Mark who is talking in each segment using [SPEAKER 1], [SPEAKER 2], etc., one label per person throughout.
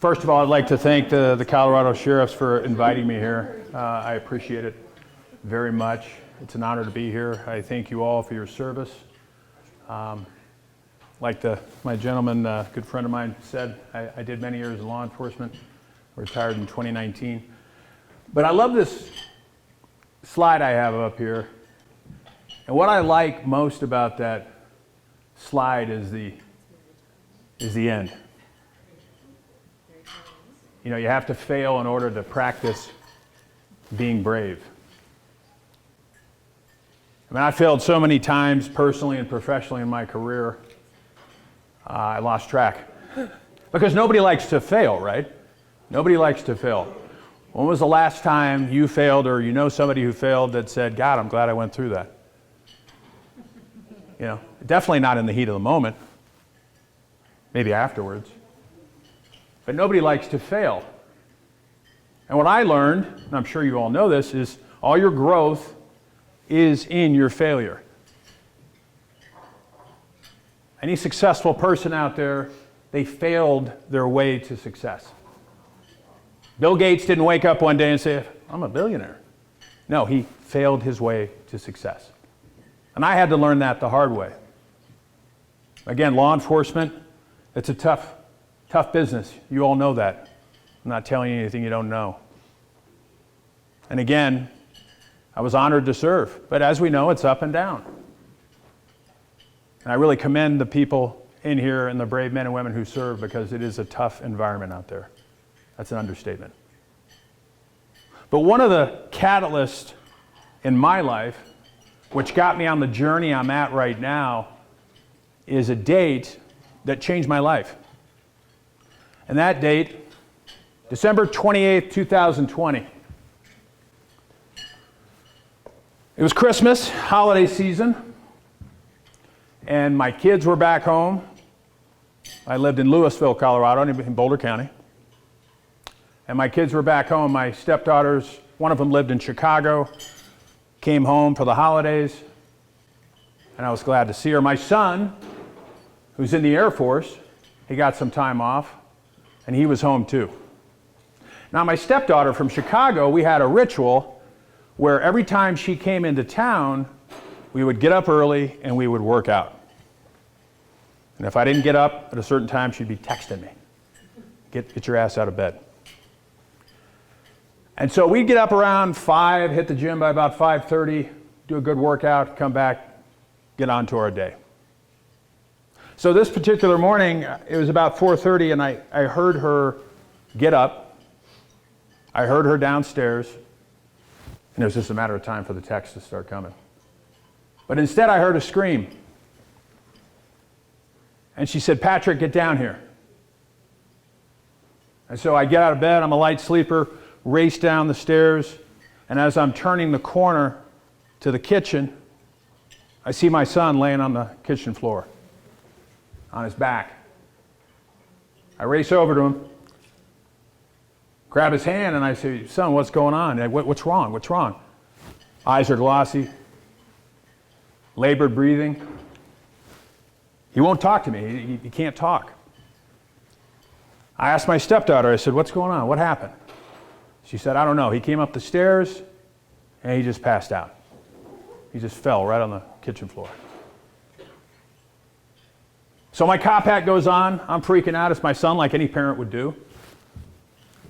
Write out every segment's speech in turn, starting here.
[SPEAKER 1] First of all, I'd like to thank the Colorado Sheriffs for inviting me here. I appreciate it very much. It's an honor to be here. I thank you all for your service. Like my gentleman, good friend of mine said, I did many years in law enforcement, retired in 2019. But I love this slide I have up here. And what I like most about that slide is the end. You know, you have to fail in order to practice being brave. I mean, I failed so many times personally and professionally in my career, I lost track. Because nobody likes to fail, right? Nobody likes to fail. When was the last time you failed, or you know somebody who failed that said, God, I'm glad I went through that? You know, definitely not in the heat of the moment. Maybe afterwards. But nobody likes to fail. And what I learned, and I'm sure you all know this, is all your growth is in your failure. Any successful person out there, they failed their way to success. Bill Gates didn't wake up one day and say, I'm a billionaire. No, he failed his way to success. And I had to learn that the hard way. Again, law enforcement, it's a tough business. You all know that. I'm not telling you anything you don't know. And again, I was honored to serve. But as we know, it's up and down. And I really commend the people in here and the brave men and women who serve, because it is a tough environment out there. That's an understatement. But one of the catalysts in my life, which got me on the journey I'm at right now, is a date that changed my life. And that date, December 28th, 2020. It was Christmas, holiday season, and my kids were back home. I lived in Louisville, Colorado, in Boulder County. And my kids were back home. My stepdaughters, one of them lived in Chicago, came home for the holidays, and I was glad to see her. My son, who's in the Air Force, he got some time off, and he was home too. Now, my stepdaughter from Chicago, we had a ritual where every time she came into town, we would get up early and we would work out. And if I didn't get up at a certain time, she'd be texting me, get your ass out of bed. And so we'd get up around 5, hit the gym by about 5:30, do a good workout, come back, get on to our day. So this particular morning, it was about 4:30, and I heard her get up. I heard her downstairs, and it was just a matter of time for the text to start coming. But instead, I heard a scream. And she said, Patrick, get down here. And so I get out of bed, I'm a light sleeper, race down the stairs, and as I'm turning the corner to the kitchen, I see my son laying on the kitchen floor, on his back. I race over to him, grab his hand, and I say, son, what's going on? What's wrong? What's wrong? Eyes are glossy, labored breathing. He won't talk to me. He can't talk. I asked my stepdaughter, I said, what's going on? What happened? She said, I don't know. He came up the stairs and he just passed out. He just fell right on the kitchen floor. So my cop hat goes on. I'm freaking out. It's my son, like any parent would do.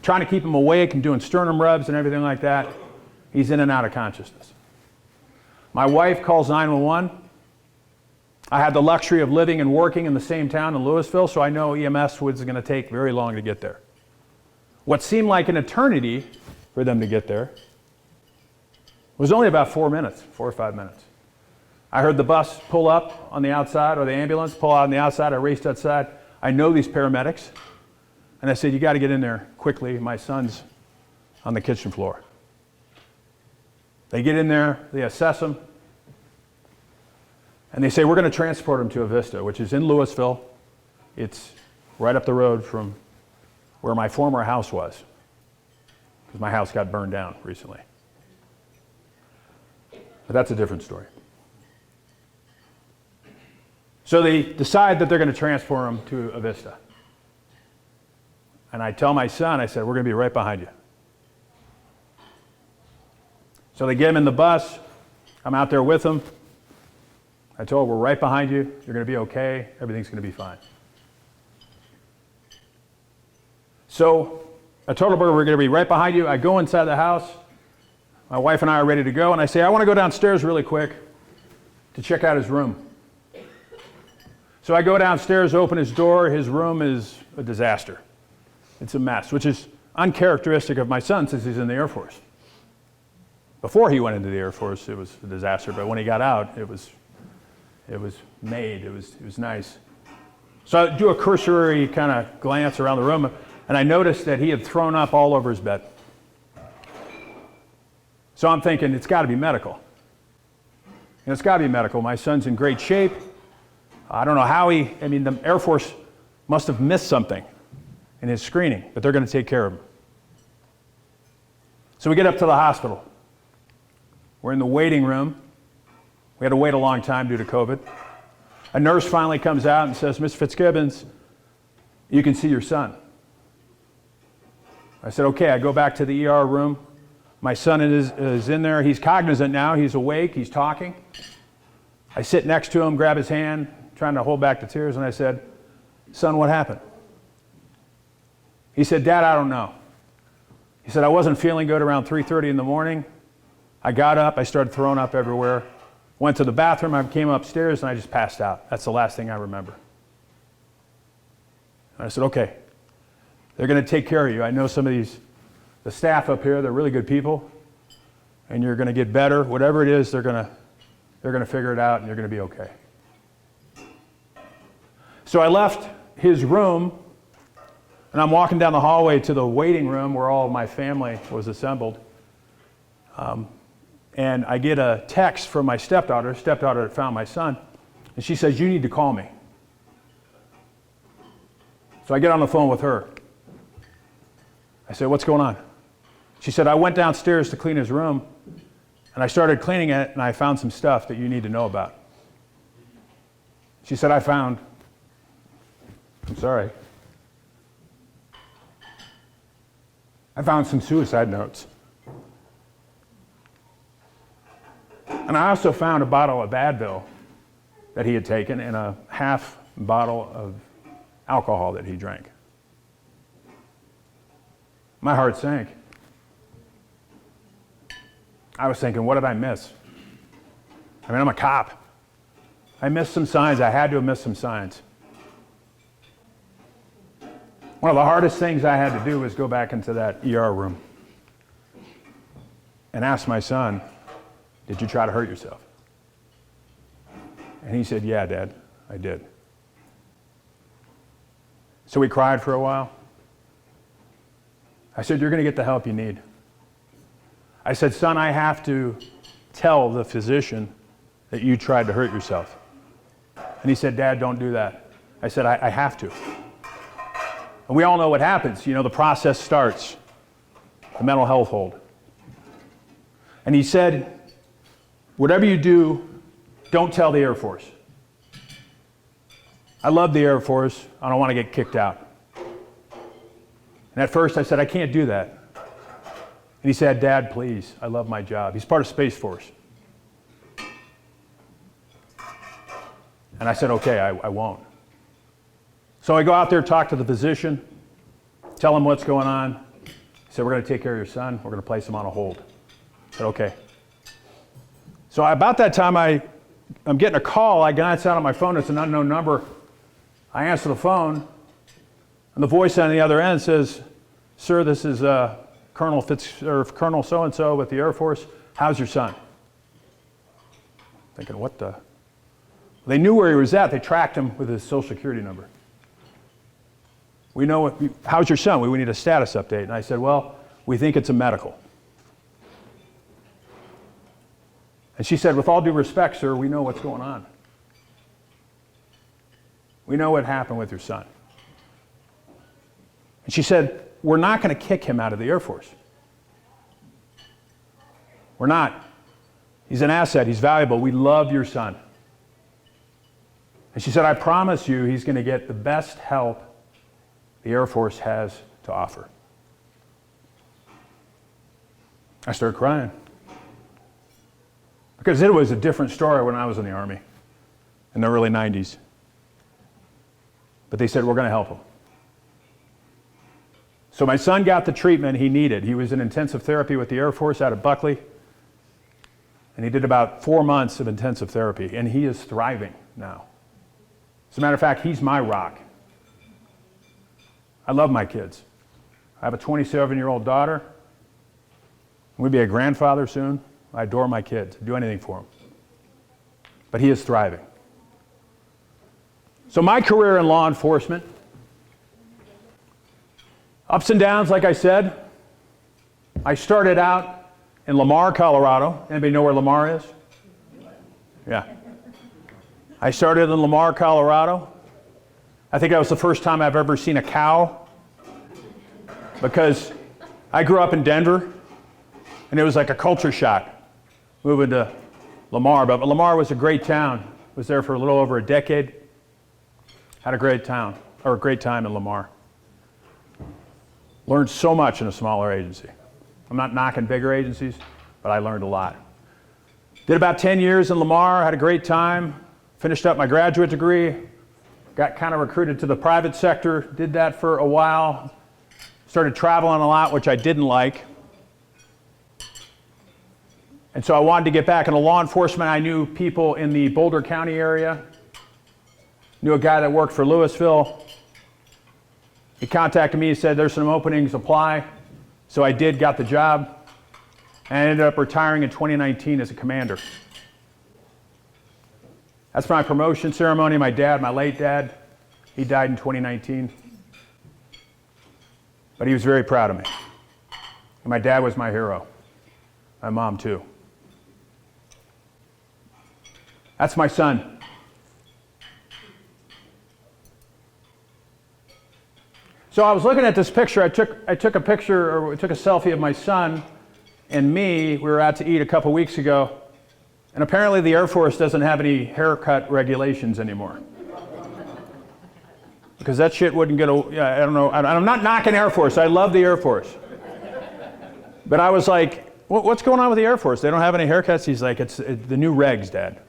[SPEAKER 1] Trying to keep him awake and doing sternum rubs and everything like that. He's in and out of consciousness. My wife calls 911. I had the luxury of living and working in the same town in Louisville, so I know EMS was going to take very long to get there. What seemed like an eternity for them to get there was only about 4 or 5 minutes. I heard the bus pull up on the outside, or the ambulance pull out on the outside. I raced outside. I know these paramedics. And I said, you got to get in there quickly. My son's on the kitchen floor. They get in there, they assess him, and they say, we're going to transport him to Avista, which is in Louisville. It's right up the road from where my former house was, because my house got burned down recently. But that's a different story. So they decide that they're going to transfer him to Avista. And I tell my son, I said, we're going to be right behind you. So they get him in the bus. I'm out there with him. I told him, we're right behind you. You're going to be okay. Everything's going to be fine. So I told him we're going to be right behind you. I go inside the house. My wife and I are ready to go. And I say, I want to go downstairs really quick to check out his room. So I go downstairs, open his door. His room is a disaster. It's a mess, which is uncharacteristic of my son since he's in the Air Force. Before he went into the Air Force, it was a disaster. But when he got out, it was made. It was nice. So I do a cursory kind of glance around the room, and I noticed that he had thrown up all over his bed. So I'm thinking, it's got to be medical. And it's got to be medical. My son's in great shape. I don't know how the Air Force must have missed something in his screening, but they're going to take care of him. So we get up to the hospital. We're in the waiting room. We had to wait a long time due to COVID. A nurse finally comes out and says, Mr. Fitzgibbons, you can see your son. I said, okay. I go back to the ER room. My son is in there. He's cognizant now. He's awake. He's talking. I sit next to him, grab his hand, trying to hold back the tears, and I said, son, what happened? He said, Dad, I don't know. He said, I wasn't feeling good around 3:30 in the morning. I got up. I started throwing up everywhere. Went to the bathroom. I came upstairs, and I just passed out. That's the last thing I remember. And I said, okay. They're going to take care of you. I know some of the staff up here, they're really good people, and you're going to get better. Whatever it is, they're going to figure it out, and you're going to be okay. So I left his room, and I'm walking down the hallway to the waiting room where all of my family was assembled. And I get a text from my stepdaughter that found my son, and she says, you need to call me. So I get on the phone with her. I said, what's going on? She said, I went downstairs to clean his room, and I started cleaning it, and I found some stuff that you need to know about. She said, I'm sorry. I found some suicide notes. And I also found a bottle of Advil that he had taken and a half bottle of alcohol that he drank. My heart sank. I was thinking, what did I miss? I mean, I'm a cop. I missed some signs. I had to have missed some signs. One of the hardest things I had to do was go back into that ER room and ask my son, did you try to hurt yourself? And he said, yeah, Dad, I did. So we cried for a while. I said, you're going to get the help you need. I said, son, I have to tell the physician that you tried to hurt yourself. And he said, Dad, don't do that. I said, I have to. And we all know what happens. You know, the process starts, the mental health hold. And he said, whatever you do, don't tell the Air Force. I love the Air Force. I don't want to get kicked out. And at first I said, I can't do that. And he said, Dad, please, I love my job. He's part of Space Force. And I said, okay, I won't. So I go out there, talk to the physician, tell him what's going on. He said, we're going to take care of your son. We're going to place him on a hold. I said, okay. So about that time, I'm getting a call. I glance out on my phone. It's an unknown number. I answer the phone, and the voice on the other end says, sir, this is Colonel so-and-so with the Air Force. How's your son? Thinking, what the? They knew where he was at. They tracked him with his social security number. We know how's your son? We need a status update. And I said, well, we think it's a medical. And she said, with all due respect, sir, we know what's going on. We know what happened with your son. And she said, we're not going to kick him out of the Air Force. We're not. He's an asset. He's valuable. We love your son. And she said, I promise you he's going to get the best help the Air Force has to offer. I started crying. Because it was a different story when I was in the Army in the early 90s. But they said, we're going to help him. So my son got the treatment he needed. He was in intensive therapy with the Air Force out of Buckley. And he did about 4 months of intensive therapy. And he is thriving now. As a matter of fact, he's my rock. I love my kids. I have a 27-year-old daughter. I'm going to be a grandfather soon. I adore my kids. I'd do anything for them. But he is thriving. So my career in law enforcement, ups and downs, like I said. I started out in Lamar, Colorado. Anybody know where Lamar is? Yeah. I started in Lamar, Colorado. I think that was the first time I've ever seen a cow, because I grew up in Denver, and it was like a culture shock moving to Lamar. But Lamar was a great town. Was there for a little over a decade. Had a great time in Lamar. Learned so much in a smaller agency. I'm not knocking bigger agencies, but I learned a lot. Did about 10 years in Lamar, had a great time, finished up my graduate degree, got kind of recruited to the private sector, did that for a while, started traveling a lot, which I didn't like. And so I wanted to get back into law enforcement. I knew people in the Boulder County area, knew a guy that worked for Louisville. He contacted me, he said, there's some openings, apply. So I did, got the job. And I ended up retiring in 2019 as a commander. That's my promotion ceremony. My dad, my late dad, he died in 2019. But he was very proud of me. And my dad was my hero. My mom too. That's my son. So I was looking at this picture. I took a picture, or took a selfie of my son and me. We were out to eat a couple weeks ago, and apparently the Air Force doesn't have any haircut regulations anymore. Because that shit wouldn't get I don't know. I'm not knocking Air Force. I love the Air Force. But I was like, what's going on with the Air Force? They don't have any haircuts? He's like, it's the new regs, Dad.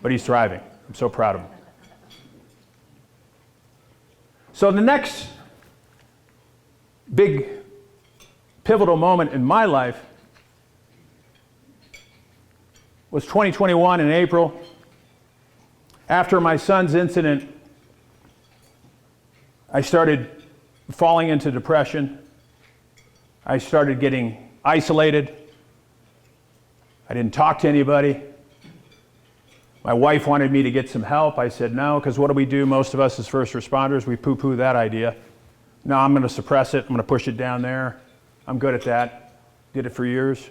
[SPEAKER 1] But he's thriving. I'm so proud of him. So the next big pivotal moment in my life was 2021 in April. After my son's incident, I started falling into depression. I started getting isolated. I didn't talk to anybody. My wife wanted me to get some help. I said no, because what do? Most of us as first responders, we poo-poo that idea. No, I'm going to suppress it. I'm going to push it down there. I'm good at that. Did it for years.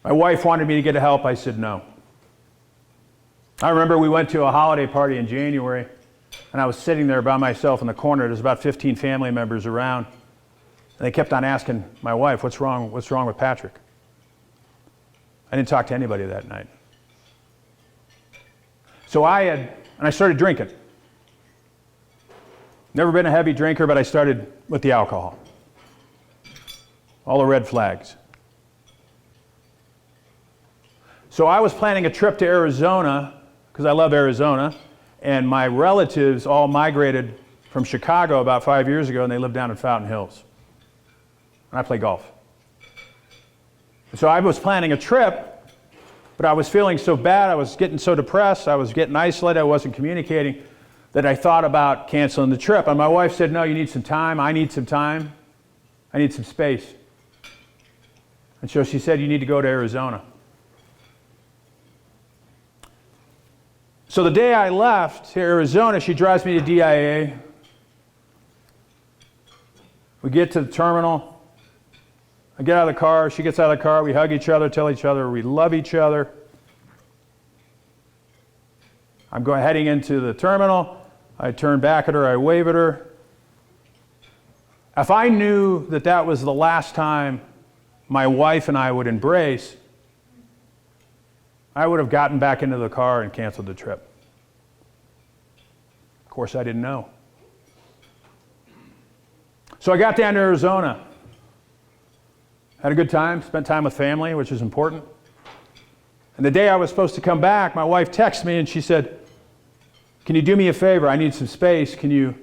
[SPEAKER 1] My wife wanted me to get help. I said no. I remember we went to a holiday party in January, and I was sitting there by myself in the corner. There's about 15 family members around. And they kept on asking my wife, what's wrong with Patrick? I didn't talk to anybody that night. So I started drinking. Never been a heavy drinker, but I started with the alcohol. All the red flags. So I was planning a trip to Arizona, because I love Arizona, and my relatives all migrated from Chicago about 5 years ago, and they live down in Fountain Hills. And I play golf. So I was planning a trip, but I was feeling so bad, I was getting so depressed, I was getting isolated, I wasn't communicating, that I thought about canceling the trip. And my wife said, no, you need some time, I need some time, I need some space. And so she said, you need to go to Arizona. So the day I left to Arizona, she drives me to DIA. We get to the terminal. I get out of the car, she gets out of the car, we hug each other, tell each other we love each other. I'm heading into the terminal, I turn back at her, I wave at her. If I knew that that was the last time my wife and I would embrace, I would have gotten back into the car and canceled the trip. Of course, I didn't know. So I got down to Arizona. Had a good time, spent time with family, which is important. And the day I was supposed to come back, my wife texted me and she said, "Can you do me a favor? I need some space. Can you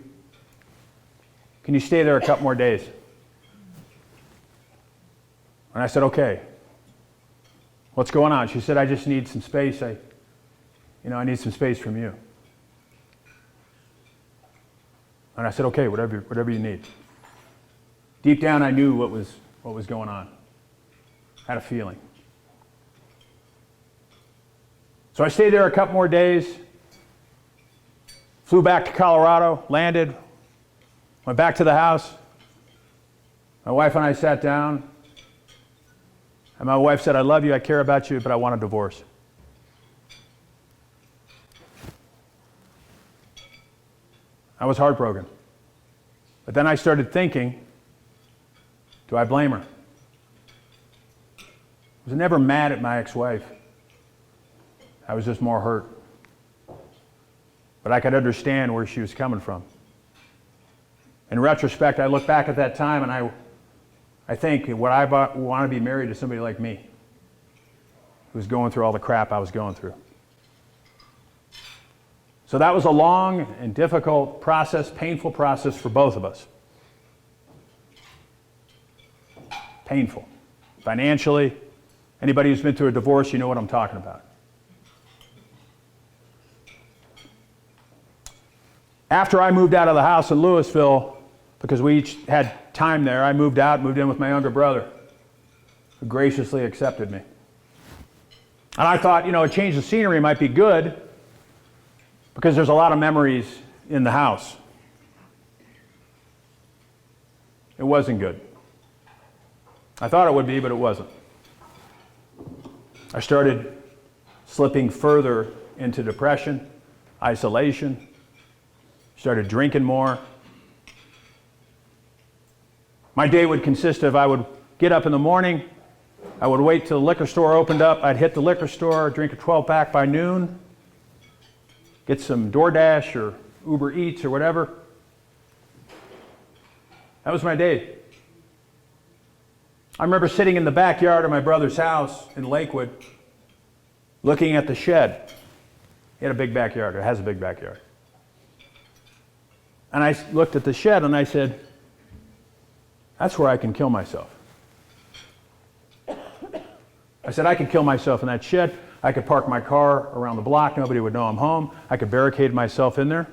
[SPEAKER 1] stay there a couple more days?" And I said, "Okay. What's going on?" She said, "I just need some space. I need some space from you." And I said, "Okay, whatever you need." Deep down, I knew what was going on. I had a feeling. So I stayed there a couple more days, flew back to Colorado, landed, went back to the house. My wife and I sat down, and my wife said, "I love you, I care about you, but I want a divorce." I was heartbroken. But then I started thinking, do I blame her? I was never mad at my ex-wife. I was just more hurt. But I could understand where she was coming from. In retrospect, I look back at that time and I think, would I want to be married to somebody like me, who's going through all the crap I was going through? So that was a long and difficult process, painful process for both of us. Painful. Financially, anybody who's been through a divorce, you know what I'm talking about. After I moved out of the house in Louisville, because we each had time there, I moved in with my younger brother, who graciously accepted me. And I thought, a change of scenery might be good, because there's a lot of memories in the house. It wasn't good. I thought it would be, but it wasn't. I started slipping further into depression, isolation, started drinking more. My day would consist of, I would get up in the morning, I would wait till the liquor store opened up, I'd hit the liquor store, drink a 12-pack by noon, get some DoorDash or Uber Eats or whatever. That was my day. I remember sitting in the backyard of my brother's house in Lakewood, looking at the shed. He had a big backyard, or has a big backyard. And I looked at the shed and I said, that's where I can kill myself. I said, I could kill myself in that shed. I could park my car around the block. Nobody would know I'm home. I could barricade myself in there.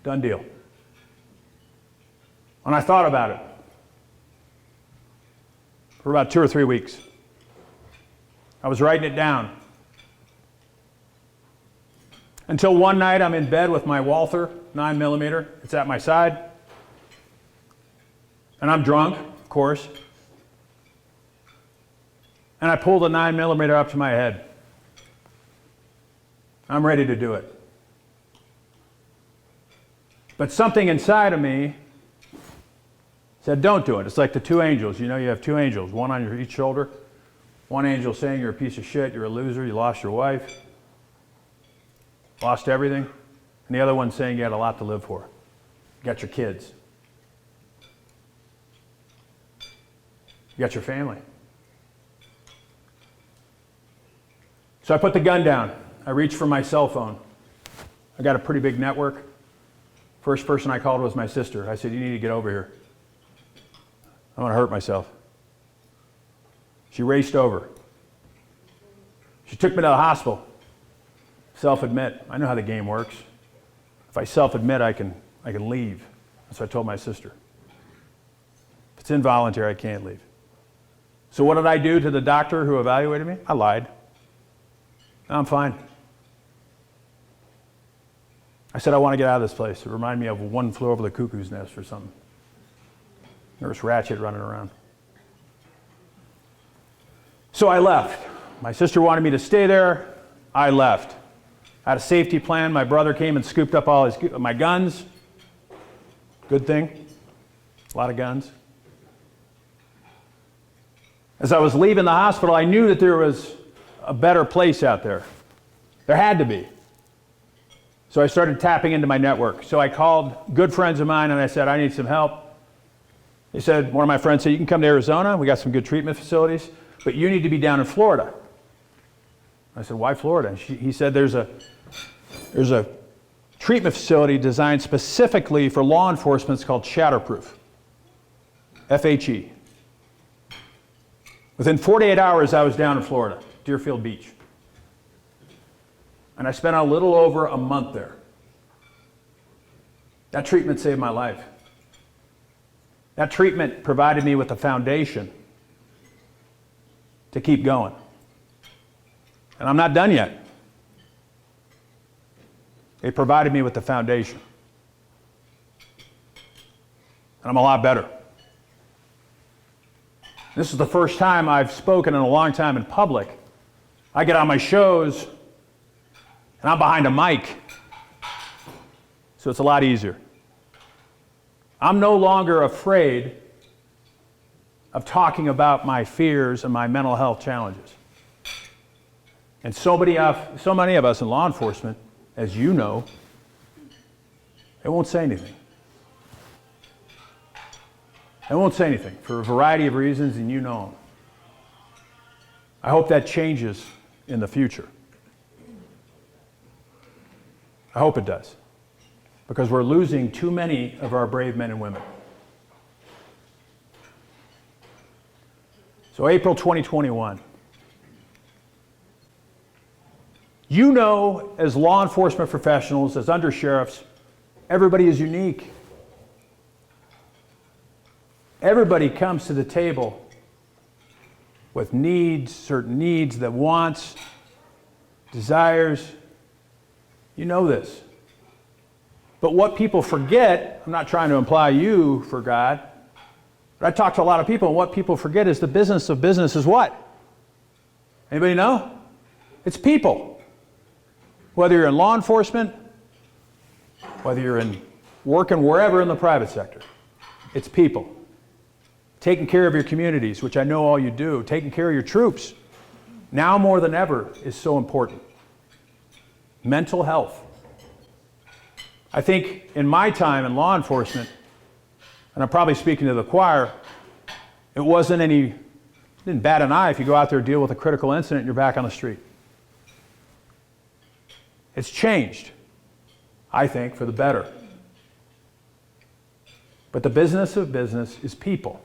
[SPEAKER 1] Done deal. And I thought about it for about 2 or 3 weeks. I was writing it down. Until one night I'm in bed with my Walther 9mm. It's at my side. And I'm drunk, of course. And I pull the 9mm up to my head. I'm ready to do it. But something inside of me said, don't do it. It's like the two angels. You have two angels, one on each shoulder. One angel saying you're a piece of shit, you're a loser, you lost your wife, lost everything. And the other one saying you had a lot to live for. You got your kids. You got your family. So I put the gun down. I reached for my cell phone. I got a pretty big network. First person I called was my sister. I said, you need to get over here. I want to hurt myself. She raced over. She took me to the hospital. Self-admit. I know how the game works. If I self-admit, I can leave. That's what I told my sister. If it's involuntary, I can't leave. So what did I do to the doctor who evaluated me? I lied. I'm fine. I said, I want to get out of this place. It reminded me of One Flew Over the Cuckoo's Nest or something. Nurse Ratched running around. So I left. My sister wanted me to stay there. I left. I had a safety plan. My brother came and scooped up all my guns. Good thing. A lot of guns. As I was leaving the hospital, I knew that there was a better place out there. There had to be. So I started tapping into my network. So I called good friends of mine and I said, I need some help. They said, one of my friends said, you can come to Arizona. We got some good treatment facilities, but you need to be down in Florida. I said, why Florida? He said, there's a treatment facility designed specifically for law enforcement. It's called Shatterproof. FHE. Within 48 hours, I was down in Florida, Deerfield Beach. And I spent a little over a month there. That treatment saved my life. That treatment provided me with the foundation to keep going. And I'm not done yet. It provided me with the foundation. And I'm a lot better. This is the first time I've spoken in a long time in public. I get on my shows and I'm behind a mic. So it's a lot easier. I'm no longer afraid of talking about my fears and my mental health challenges. And so many of us in law enforcement, as you know, they won't say anything. They won't say anything for a variety of reasons, and you know them. I hope that changes in the future. I hope it does. Because we're losing too many of our brave men and women. So April 2021. You know, as law enforcement professionals, as undersheriffs, everybody is unique. Everybody comes to the table with needs, certain needs, that wants, desires. You know this. But what people forget, I'm not trying to imply you forgot, but I talk to a lot of people, and what people forget is the business of business is what? Anybody know? It's people. Whether you're in law enforcement, whether you're working wherever in the private sector, it's people. Taking care of your communities, which I know all you do, taking care of your troops, now more than ever is so important. Mental health. I think in my time in law enforcement, and I'm probably speaking to the choir, it didn't bat an eye if you go out there and deal with a critical incident and you're back on the street. It's changed, I think, for the better. But the business of business is people.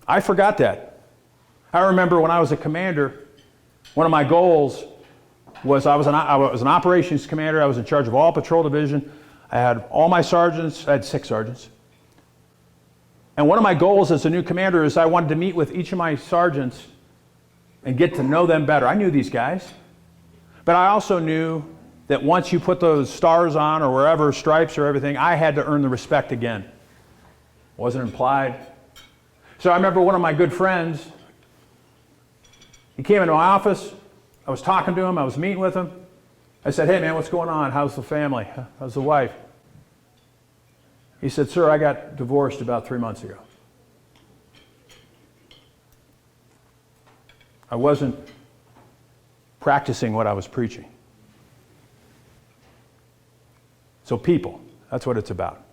[SPEAKER 1] I forgot that. I remember when I was a commander, one of my goals was I was an operations commander. I was in charge of all patrol division. I had all my sergeants. I had 6 sergeants. And one of my goals as a new commander is I wanted to meet with each of my sergeants and get to know them better. I knew these guys. But I also knew that once you put those stars on or wherever, stripes or everything, I had to earn the respect again. Wasn't implied. So I remember one of my good friends, he came into my office. I was talking to him, I was meeting with him. I said, hey man, what's going on? How's the family? How's the wife? He said, sir, I got divorced about 3 months ago. I wasn't practicing what I was preaching. So people, that's what it's about.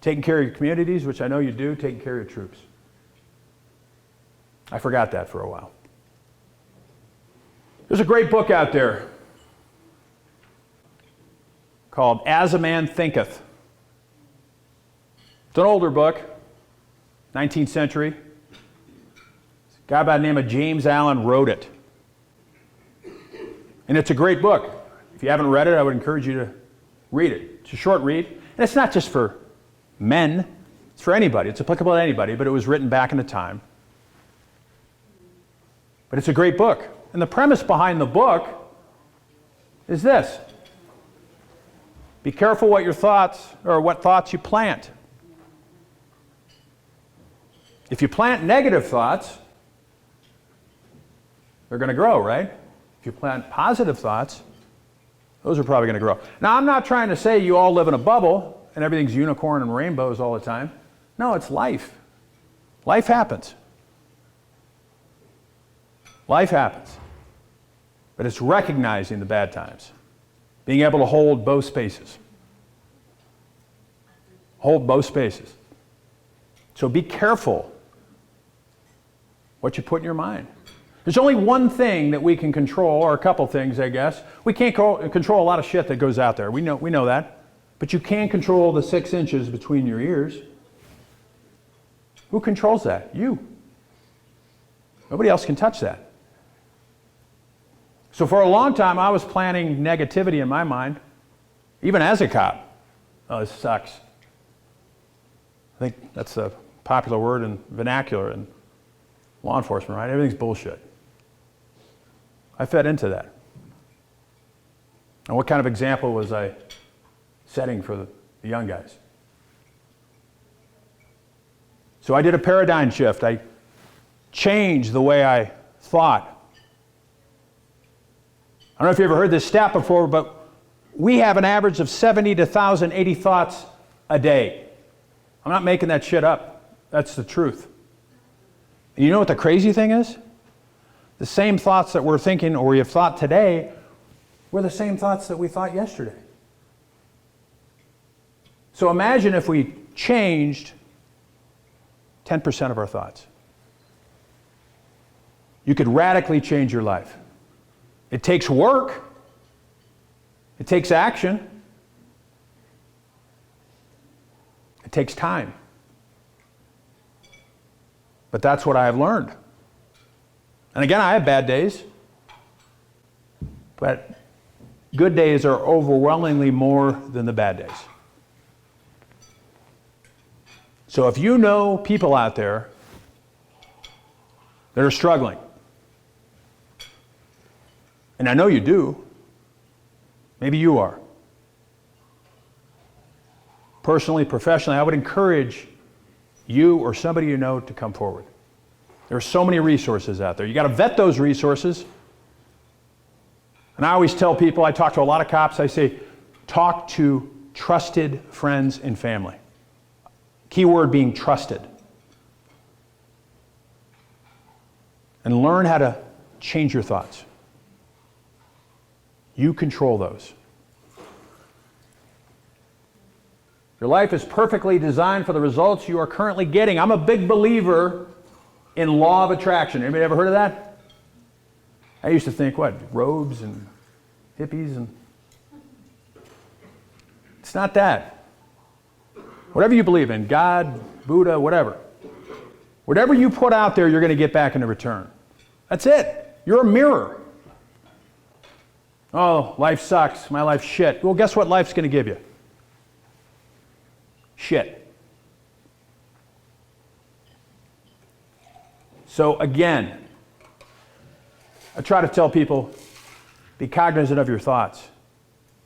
[SPEAKER 1] Taking care of your communities, which I know you do, taking care of your troops. I forgot that for a while. There's a great book out there called As a Man Thinketh. It's an older book, 19th century. A guy by the name of James Allen wrote it. And it's a great book. If you haven't read it, I would encourage you to read it. It's a short read. And it's not just for men. It's for anybody. It's applicable to anybody, but it was written back in the time. But it's a great book. And the premise behind the book is this. Be careful what your thoughts, or what thoughts you plant. If you plant negative thoughts, they're going to grow, right? If you plant positive thoughts, those are probably going to grow. Now, I'm not trying to say you all live in a bubble and everything's unicorn and rainbows all the time. No, it's life. Life happens. Life happens. But it's recognizing the bad times, Being able to hold both spaces. Hold both spaces. So be careful what you put in your mind. There's only one thing that we can control, or a couple things, I guess. We can't control a lot of shit that goes out there. We know that. But you can control the 6 inches between your ears. Who controls that? You. Nobody else can touch that. So for a long time, I was planting negativity in my mind, even as a cop. Oh, this sucks. I think that's a popular word in vernacular in law enforcement, right? Everything's bullshit. I fed into that. And what kind of example was I setting for the young guys? So I did a paradigm shift. I changed the way I thought. I don't know if you ever heard this stat before, but we have an average of 70 to 1,080 thoughts a day. I'm not making that shit up. That's the truth. And you know what the crazy thing is? The same thoughts that we're thinking or we have thought today were the same thoughts that we thought yesterday. So imagine if we changed 10% of our thoughts. You could radically change your life. It takes work. It takes action. It takes time. But that's what I have learned. And again, I have bad days. But good days are overwhelmingly more than the bad days. So if you know people out there that are struggling, and I know you do, maybe you are. Personally, professionally, I would encourage you or somebody you know to come forward. There are so many resources out there. You got to vet those resources. And I always tell people, I talk to a lot of cops, I say, talk to trusted friends and family. Key word being trusted. And learn how to change your thoughts. You control those. Your life is perfectly designed for the results you are currently getting. I'm a big believer in law of attraction. Anybody ever heard of that? I used to think, what, robes and hippies and... It's not that. Whatever you believe in, God, Buddha, whatever. Whatever you put out there, you're going to get back in return. That's it. You're a mirror. Oh, life sucks. My life's shit. Well, guess what life's going to give you? Shit. So again, I try to tell people, be cognizant of your thoughts.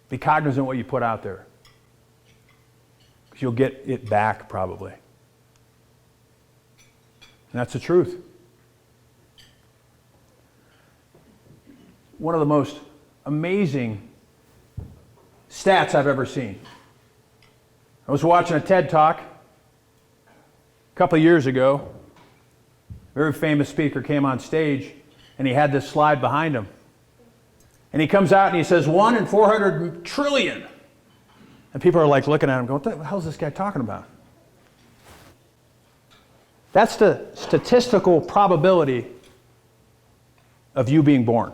[SPEAKER 1] Be cognizant of what you put out there. Because you'll get it back probably. And that's the truth. One of the most amazing stats I've ever seen. I was watching a TED Talk a couple of years ago. A very famous speaker came on stage and he had this slide behind him. And he comes out and he says, 1 in 400 trillion. And people are like looking at him going, what the hell is this guy talking about? That's the statistical probability of you being born.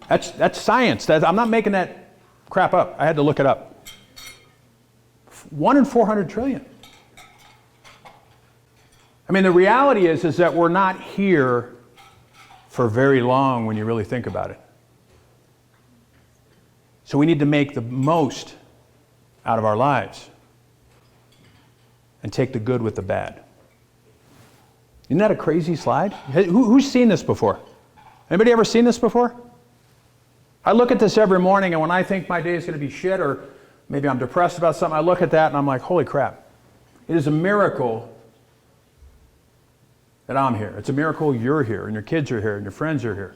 [SPEAKER 1] That's science. I'm not making that crap up. I had to look it up. 1 in 400 trillion. I mean, the reality is that we're not here for very long when you really think about it. So we need to make the most out of our lives and take the good with the bad. Isn't that a crazy slide? Who's seen this before? Anybody ever seen this before? I look at this every morning, and when I think my day is going to be shit, or maybe I'm depressed about something, I look at that and I'm like, holy crap. It is a miracle that I'm here. It's a miracle you're here, and your kids are here, and your friends are here.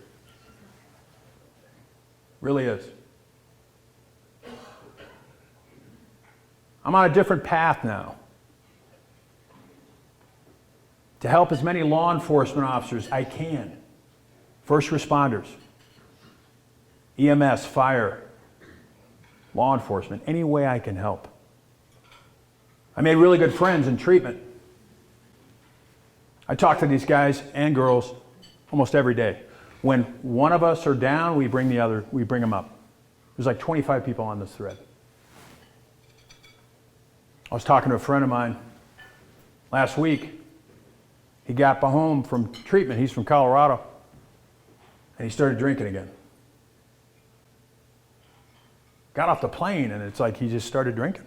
[SPEAKER 1] It really is. I'm on a different path now to help as many law enforcement officers I can, first responders, EMS, fire, law enforcement, any way I can help. I made really good friends in treatment. I talk to these guys and girls almost every day. When one of us are down, we bring them up. There's like 25 people on this thread. I was talking to a friend of mine last week. He got home from treatment. He's from Colorado. And he started drinking again. Got off the plane and it's like he just started drinking.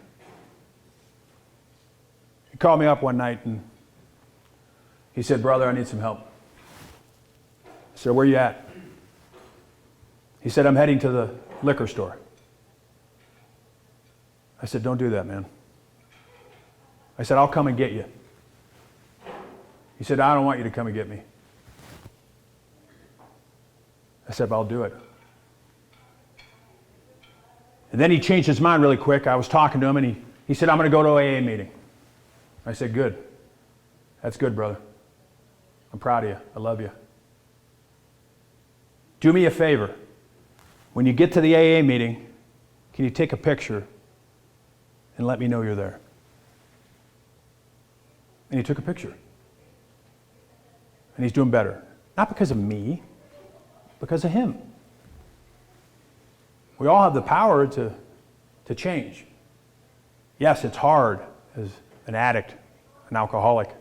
[SPEAKER 1] He called me up one night and he said, "Brother, I need some help." I said, "Where you at?" He said, "I'm heading to the liquor store." I said, "Don't do that, man." I said, "I'll come and get you." He said, "I don't want you to come and get me." I said, "But I'll do it." And then he changed his mind really quick. I was talking to him and he said, "I'm going to go to an AA meeting." I said, "Good. That's good, brother. I'm proud of you. I love you. Do me a favor. When you get to the AA meeting, can you take a picture and let me know you're there?" And he took a picture. And he's doing better. Not because of me, because of him. We all have the power to change. Yes, it's hard as an addict, an alcoholic.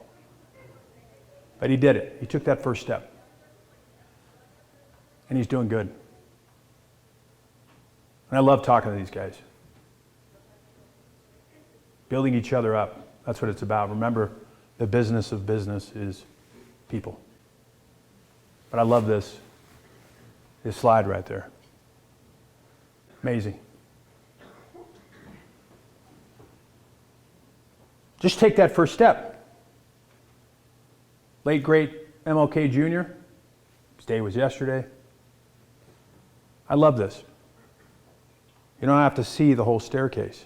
[SPEAKER 1] But he did it. He took that first step. And he's doing good. And I love talking to these guys. Building each other up. That's what it's about. Remember, the business of business is people. But I love this slide right there. Amazing. Just take that first step. Late great MLK Jr. His day was yesterday. I love this. You don't have to see the whole staircase.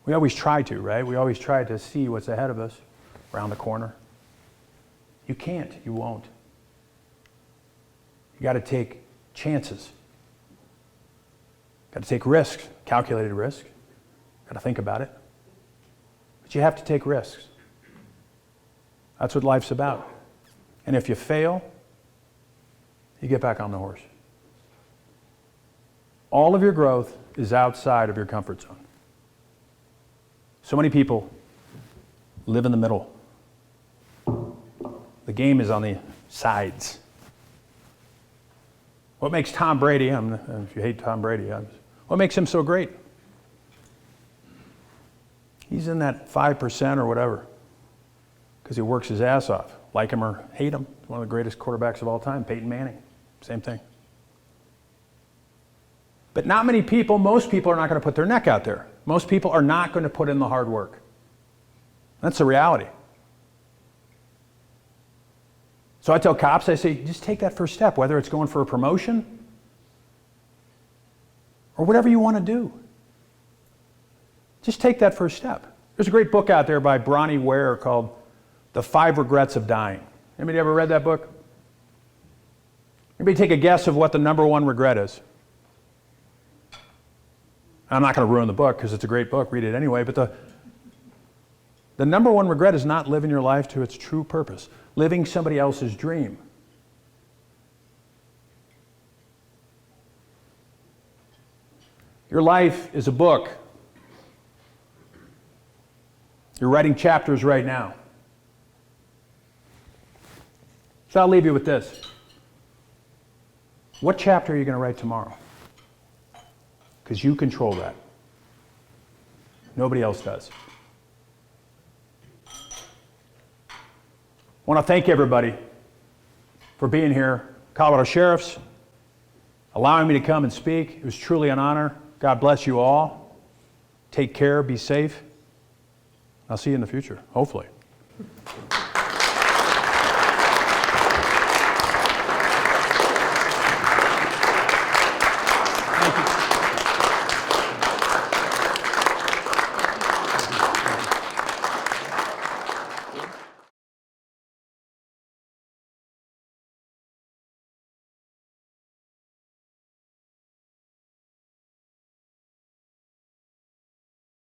[SPEAKER 1] We always try to, right? We always try to see what's ahead of us, around the corner. You can't, you won't. You got to take chances. Got to take risks, calculated risk. Got to think about it. But you have to take risks. That's what life's about. And if you fail, you get back on the horse. All of your growth is outside of your comfort zone. So many people live in the middle. The game is on the sides. What makes Tom Brady, if you hate Tom Brady, what makes him so great? He's in that 5% or whatever because he works his ass off. Like him or hate him, one of the greatest quarterbacks of all time, Peyton Manning, same thing. But not many people, most people are not going to put their neck out there. Most people are not going to put in the hard work. That's the reality. So I tell cops, I say, just take that first step, whether it's going for a promotion or whatever you want to do. Just take that first step. There's a great book out there by Bronnie Ware called The 5 Regrets of Dying. Anybody ever read that book? Anybody take a guess of what the number one regret is? I'm not going to ruin the book because it's a great book. Read it anyway. But the number one regret is not living your life to its true purpose. Living somebody else's dream. Your life is a book. You're writing chapters right now. So I'll leave you with this. What chapter are you going to write tomorrow? Because you control that. Nobody else does. I want to thank everybody for being here. Colorado Sheriffs, allowing me to come and speak. It was truly an honor. God bless you all. Take care, be safe. I'll see you in the future, hopefully.